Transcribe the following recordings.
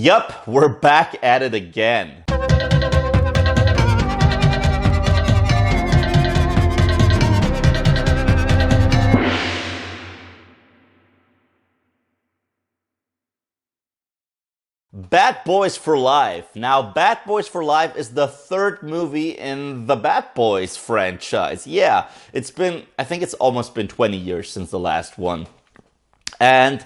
Yup, we're back at it again. Bad Boys for Life. Now, Bad Boys for Life is the third movie in the Bad Boys franchise. Yeah, I think it's almost been 20 years since the last one. And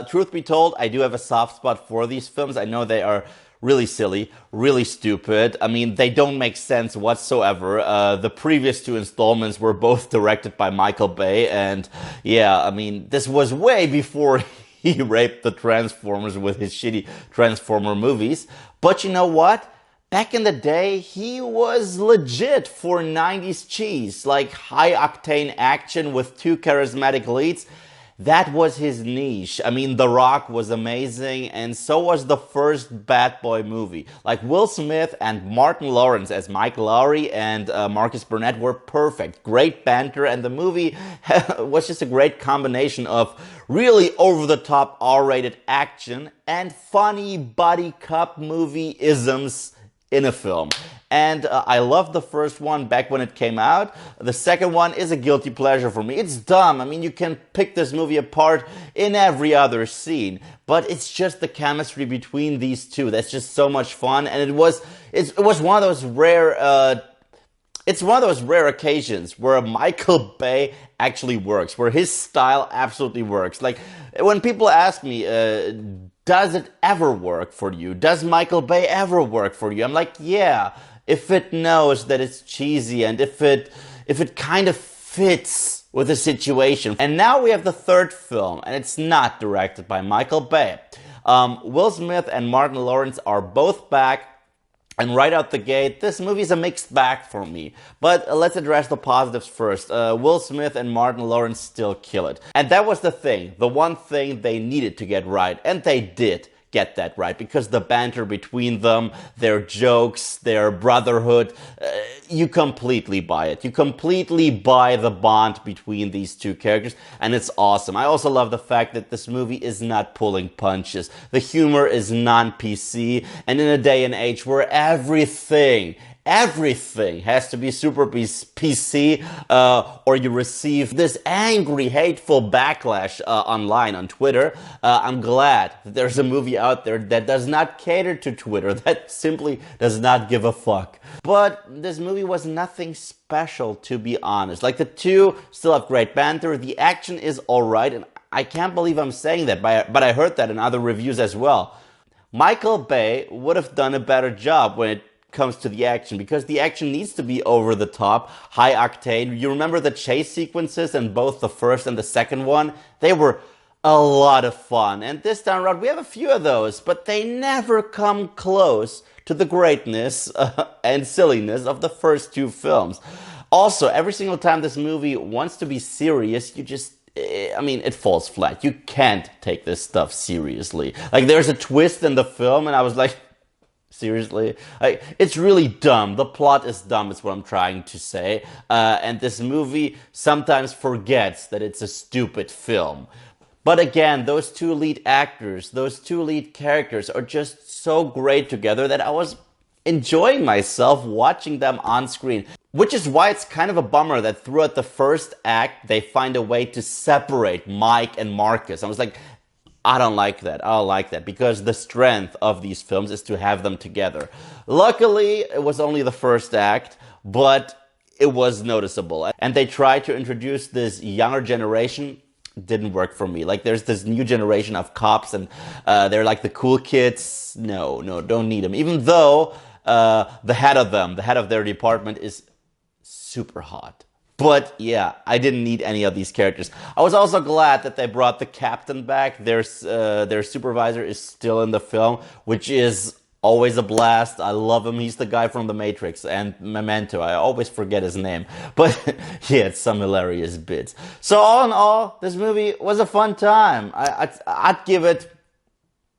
truth be told, I do have a soft spot for these films. I know they are really silly, really stupid. I mean, they don't make sense whatsoever. The previous two installments were both directed by Michael Bay. And yeah, I mean, this was way before he raped the Transformers with his shitty Transformer movies. But you know what? Back in the day, he was legit for 90s cheese. Like high-octane action with two charismatic leads. That was his niche. I mean, The Rock was amazing, and so was the first Bad Boy movie. Like, Will Smith and Martin Lawrence as Mike Lowrey and Marcus Burnett were perfect. Great banter, and the movie was just a great combination of really over-the-top R-rated action and funny buddy cop movie isms in a film. And I loved the first one back when it came out. The second one is a guilty pleasure for me. It's dumb. I mean, you can pick this movie apart in every other scene, but it's just the chemistry between these two that's just so much fun. And it was one of those rare it's one of those rare occasions where Michael Bay actually works, where his style absolutely works. Like, when people ask me, does it ever work for you? Does Michael Bay ever work for you? I'm like, yeah, if it knows that it's cheesy and if it kind of fits with the situation. And now we have the third film, and it's not directed by Michael Bay. Will Smith and Martin Lawrence are both back. And right out the gate, this movie is a mixed bag for me. But let's address the positives first. Will Smith and Martin Lawrence still kill it. And that was the thing. The one thing they needed to get right. And they did get that right. Because the banter between them, their jokes, their brotherhood, you completely buy it. You completely buy the bond between these two characters. And it's awesome. I also love the fact that this movie is not pulling punches. The humor is non-PC. And in a day and age where everything has to be super PC, or you receive this angry, hateful backlash online on Twitter. I'm glad that there's a movie out there that does not cater to Twitter, that simply does not give a fuck. But this movie was nothing special, to be honest. Like, the two still have great banter, the action is alright, and I can't believe I'm saying that, but I heard that in other reviews as well. Michael Bay would have done a better job when it comes to the action, because the action needs to be over the top, high octane. You remember the chase sequences in both the first and the second one? They were a lot of fun. And this time around, we have a few of those, but they never come close to the greatness and silliness of the first two films. Also, every single time this movie wants to be serious, it falls flat. You can't take this stuff seriously. Like, there's a twist in the film, and I was like, seriously? It's really dumb. The plot is dumb, is what I'm trying to say. And this movie sometimes forgets that it's a stupid film. But again, those two lead actors, those two lead characters are just so great together that I was enjoying myself watching them on screen. Which is why it's kind of a bummer that throughout the first act, they find a way to separate Mike and Marcus. I was like, I don't like that, because the strength of these films is to have them together. Luckily, it was only the first act, but it was noticeable. And they tried to introduce this younger generation. Didn't work for me. Like, there's this new generation of cops, and they're like the cool kids. No, don't need them. Even though the head of their department is super hot. But yeah, I didn't need any of these characters. I was also glad that they brought the captain back. Their supervisor is still in the film, which is always a blast. I love him. He's the guy from The Matrix and Memento. I always forget his name. But yeah, it's some hilarious bits. So all in all, this movie was a fun time. I'd give it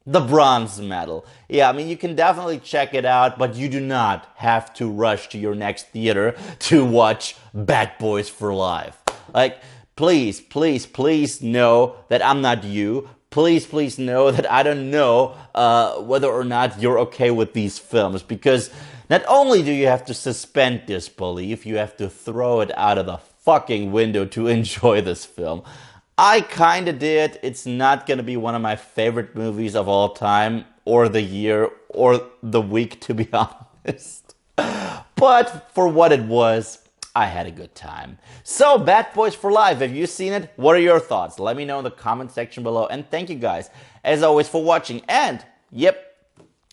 the bronze medal. Yeah, I mean, you can definitely check it out, but you do not have to rush to your next theater to watch Bad Boys for Life. Like, please know that I'm not you. please know that I don't know whether or not you're okay with these films, because not only do you have to suspend disbelief, you have to throw it out of the fucking window to enjoy this film. I kinda did. It's not gonna be one of my favorite movies of all time, or the year, or the week, to be honest. But for what it was, I had a good time. So, Bad Boys for Life, have you seen it? What are your thoughts? Let me know in the comment section below. And thank you guys, as always, for watching. And,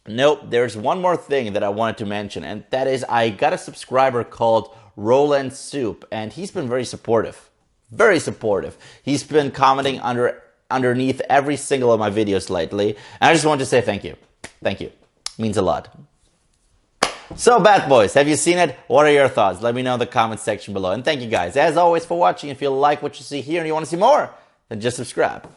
nope, there's one more thing that I wanted to mention. And that is, I got a subscriber called Roland Soup. And he's been very supportive. Very supportive. He's been commenting underneath every single of my videos lately. And I just want to say thank you. Thank you. Means a lot. So, Bad Boys, have you seen it? What are your thoughts? Let me know in the comment section below. And thank you guys, as always, for watching. If you like what you see here and you want to see more, then just subscribe.